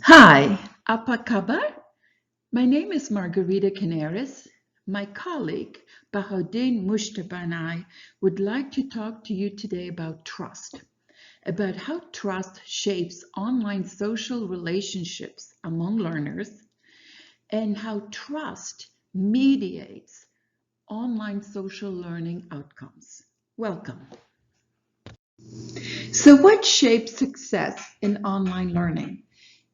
Hi, apa kabar? My name is Margarita Canaris. My colleague, Bahaudin Mujtaba, and I would like to talk to you today about trust, about how trust shapes online social relationships among learners, and how trust mediates online social learning outcomes. Welcome. So, what shapes success in online learning?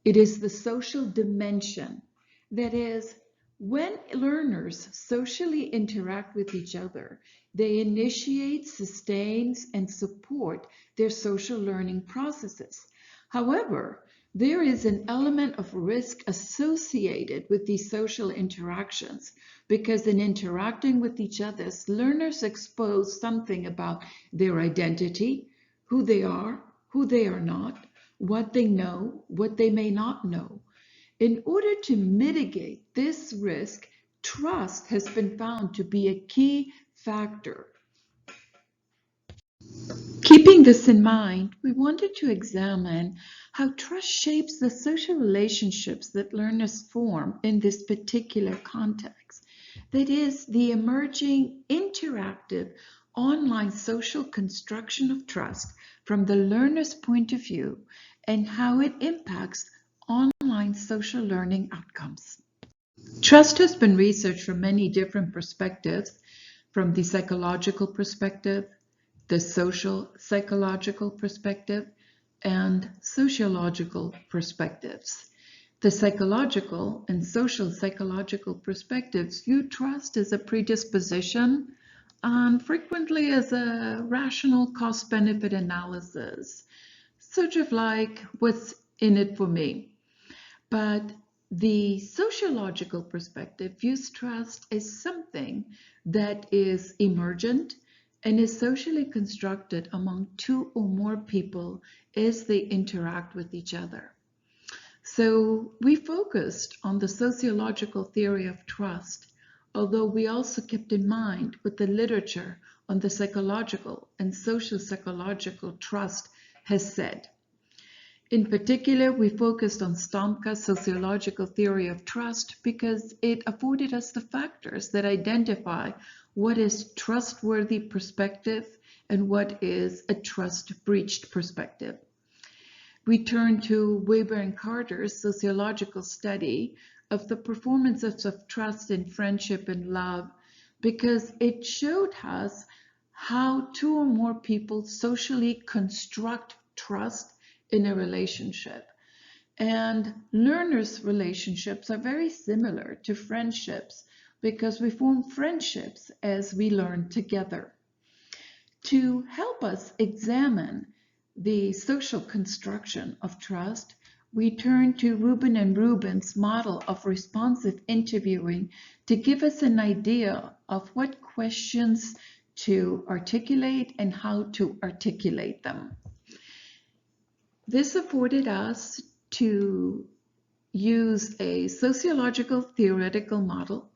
It is the social dimension. That is, when learners socially interact with each other, they initiate, sustain, and support their social learning processes. However, there is an element of risk associated with these social interactions because in interacting with each other, learners expose something about their identity, who they are not, what they know, what they may not know. In order to mitigate this risk, trust has been found to be a key factor. Keeping this in mind, we wanted to examine how trust shapes the social relationships that learners form in this particular context. That is, the emerging interactive online social construction of trust from the learner's point of view and how it impacts online social learning outcomes. Trust has been researched from many different perspectives, from the psychological perspective, the social psychological perspective, and sociological perspectives. The psychological and social psychological perspectives view trust as a predisposition and frequently as a rational cost benefit analysis, sort of like what's in it for me. But the sociological perspective views trust as something that is emergent and is socially constructed among two or more people as they interact with each other. So we focused on the sociological theory of trust, although we also kept in mind what the literature on the psychological and social psychological trust has said. In particular, we focused on Stomka's sociological theory of trust because it afforded us the factors that identify what is trustworthy perspective and what is a trust-breached perspective. We turned to Weber and Carter's sociological study of the performances of trust in friendship and love because it showed us how two or more people socially construct trust in a relationship. And learners' relationships are very similar to friendships because we form friendships as we learn together. To help us examine the social construction of trust, we turn to Rubin and Rubin's model of responsive interviewing to give us an idea of what questions to articulate and how to articulate them. This afforded us to use a sociological theoretical model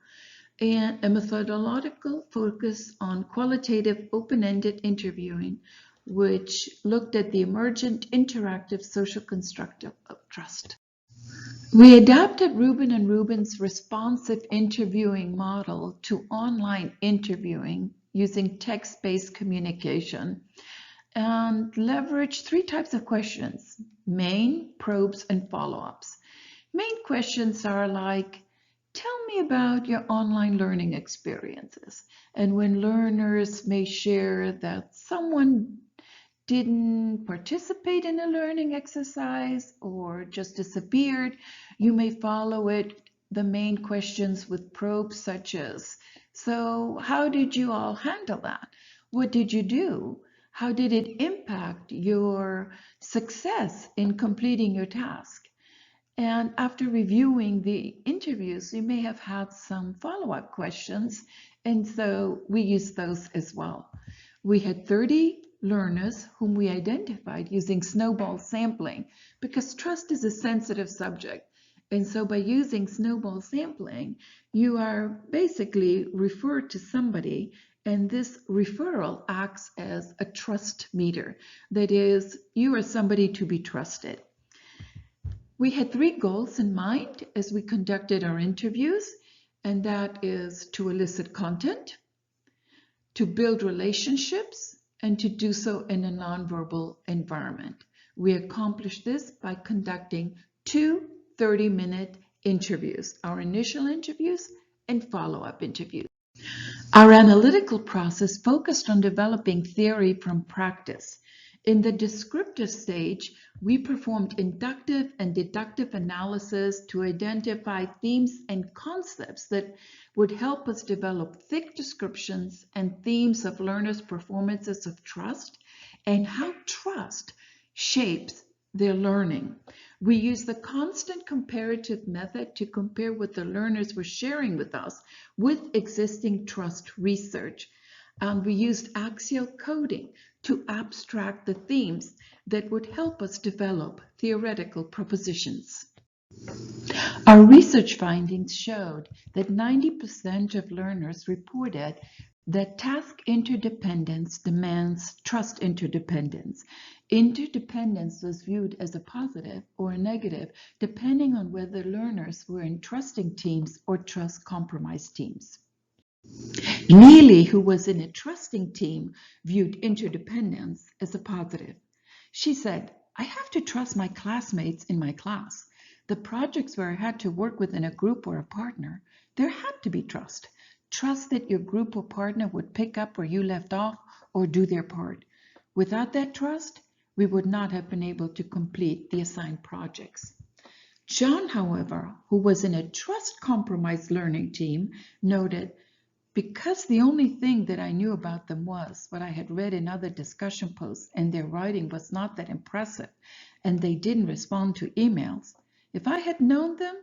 and a methodological focus on qualitative open-ended interviewing, which looked at the emergent interactive social construct of trust. We adapted Rubin and Rubin's responsive interviewing model to online interviewing using text-based communication and leveraged three types of questions: main, probes, and follow-ups. Main questions are like, tell me about your online learning experiences. And when learners may share that someone didn't participate in a learning exercise or just disappeared, you may follow it, the main questions, with probes such as, so how did you all handle that? What did you do? How did it impact your success in completing your task? And after reviewing the interviews, you may have had some follow-up questions, and so we used those as well. We had 30 learners whom we identified using snowball sampling because trust is a sensitive subject. And so by using snowball sampling, you are basically referred to somebody, and this referral acts as a trust meter. That is, you are somebody to be trusted. We had three goals in mind as we conducted our interviews, and that is to elicit content, to build relationships, and to do so in a nonverbal environment. We accomplished this by conducting two 30-minute interviews, our initial interviews and follow-up interviews. Our analytical process focused on developing theory from practice. In the descriptive stage, we performed inductive and deductive analysis to identify themes and concepts that would help us develop thick descriptions and themes of learners' performances of trust and how trust shapes their learning. We used the constant comparative method to compare what the learners were sharing with us with existing trust research. And we used axial coding to abstract the themes that would help us develop theoretical propositions. Our research findings showed that 90% of learners reported that task interdependence demands trust interdependence. Interdependence was viewed as a positive or a negative, depending on whether learners were in trusting teams or trust compromised teams. Neely, who was in a trusting team, viewed interdependence as a positive. She said, "I have to trust my classmates in my class. The projects where I had to work within a group or a partner, there had to be trust. Trust that your group or partner would pick up where you left off or do their part. Without that trust, we would not have been able to complete the assigned projects." John, however, who was in a trust compromised learning team, noted, "Because the only thing that I knew about them was what I had read in other discussion posts, and their writing was not that impressive, and they didn't respond to emails. If I had known them,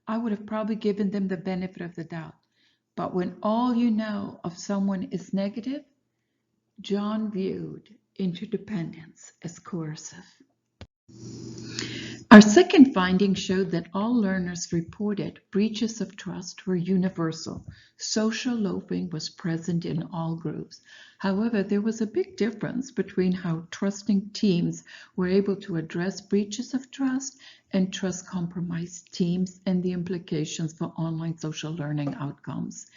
I would have probably given them the benefit of the doubt. But when all you know of someone is negative," John viewed interdependence as coercive. Our second finding showed that all learners reported breaches of trust were universal. Social loafing was present in all groups. However, there was a big difference between how trusting teams were able to address breaches of trust and trust compromised teams and the implications for online social learning outcomes.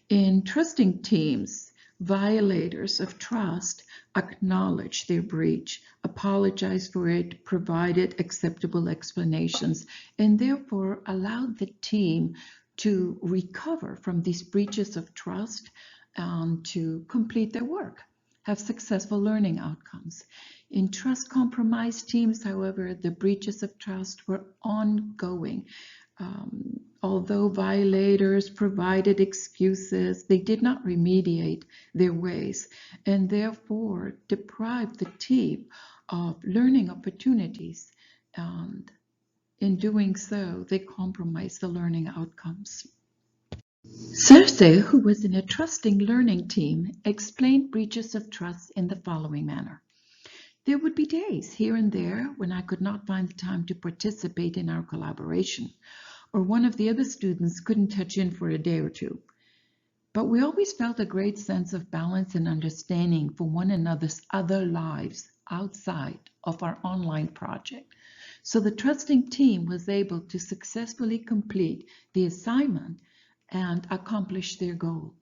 In trusting teams, violators of trust acknowledged their breach, apologized for it, provided acceptable explanations, and therefore allowed the team to recover from these breaches of trust and to complete their work, have successful learning outcomes. In trust compromised teams, however, the breaches of trust were ongoing. Although violators provided excuses, they did not remediate their ways and therefore deprived the team of learning opportunities. And in doing so, they compromised the learning outcomes. Cersei, who was in a trusting learning team, explained breaches of trust in the following manner. "There would be days here and there when I could not find the time to participate in our collaboration, or one of the other students couldn't touch in for a day or two. But we always felt a great sense of balance and understanding for one another's other lives outside of our online project. So the trusting team was able to successfully complete the assignment and accomplish their goal."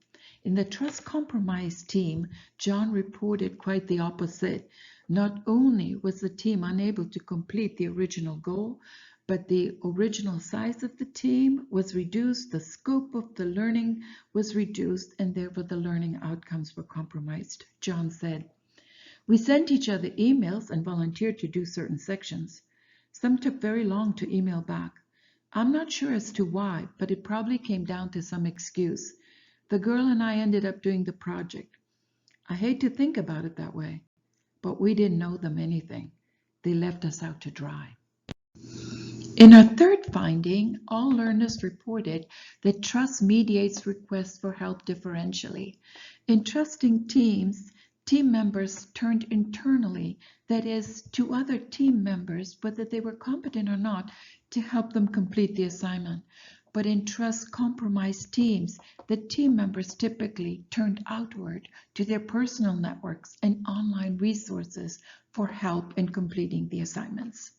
In the trust compromise team, John reported quite the opposite. Not only was the team unable to complete the original goal, but the original size of the team was reduced, the scope of the learning was reduced, and therefore the learning outcomes were compromised. John said, "We sent each other emails and volunteered to do certain sections. Some took very long to email back. I'm not sure as to why, but it probably came down to some excuse. The girl and I ended up doing the project. I hate to think about it that way, but we didn't know them anything. They left us out to dry." In our third finding, all learners reported that trust mediates requests for help differentially. In trusting teams, team members turned internally, that is, to other team members, whether they were competent or not, to help them complete the assignment. But in trust compromised teams, the team members typically turned outward to their personal networks and online resources for help in completing the assignments.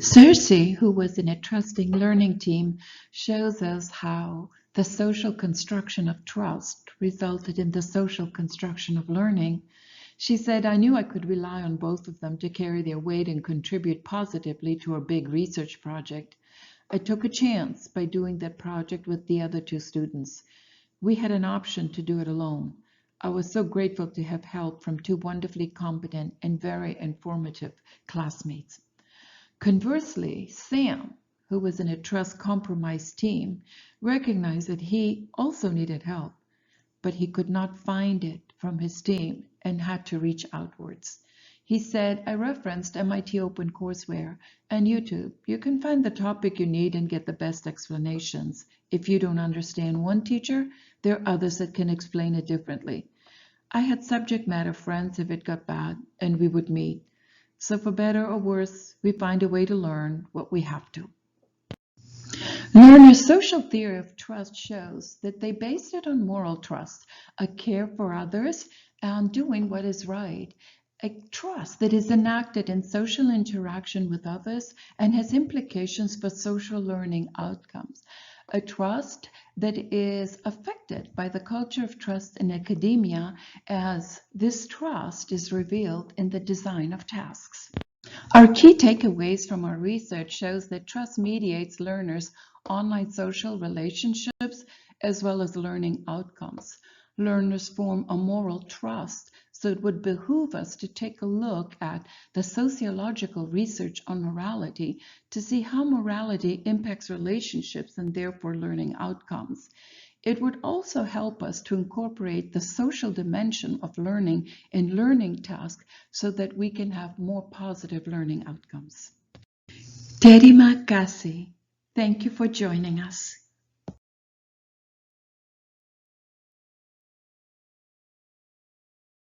Cersei, who was in a trusting learning team, shows us how the social construction of trust resulted in the social construction of learning. She said, I knew I could rely on both of them to carry their weight and contribute positively to a big research project. I took a chance by doing that project with the other two students. We had an option to do it alone. I was so grateful to have help from two wonderfully competent and very informative classmates. Conversely, Sam, who was in a trust compromise team, recognized that he also needed help, but he could not find it from his team and had to reach outwards. He said, I referenced MIT OpenCourseWare and YouTube. You can find the topic you need and get the best explanations. If you don't understand one teacher, there are others that can explain it differently. I had subject matter friends if it got bad, and we would meet. So for better or worse, we find a way to learn what we have to. Lerner's social theory of trust shows that they based it on moral trust, a care for others, and doing what is right. A trust that is enacted in social interaction with others and has implications for social learning outcomes. A trust that is affected by the culture of trust in academia, as this trust is revealed in the design of tasks. Our key takeaways from our research shows that trust mediates learners' online social relationships as well as learning outcomes. Learners form a moral trust, so it would behoove us to take a look at the sociological research on morality to see how morality impacts relationships and therefore learning outcomes. It would also help us to incorporate the social dimension of learning in learning tasks so that we can have more positive learning outcomes. Terima kasih. Thank you for joining us.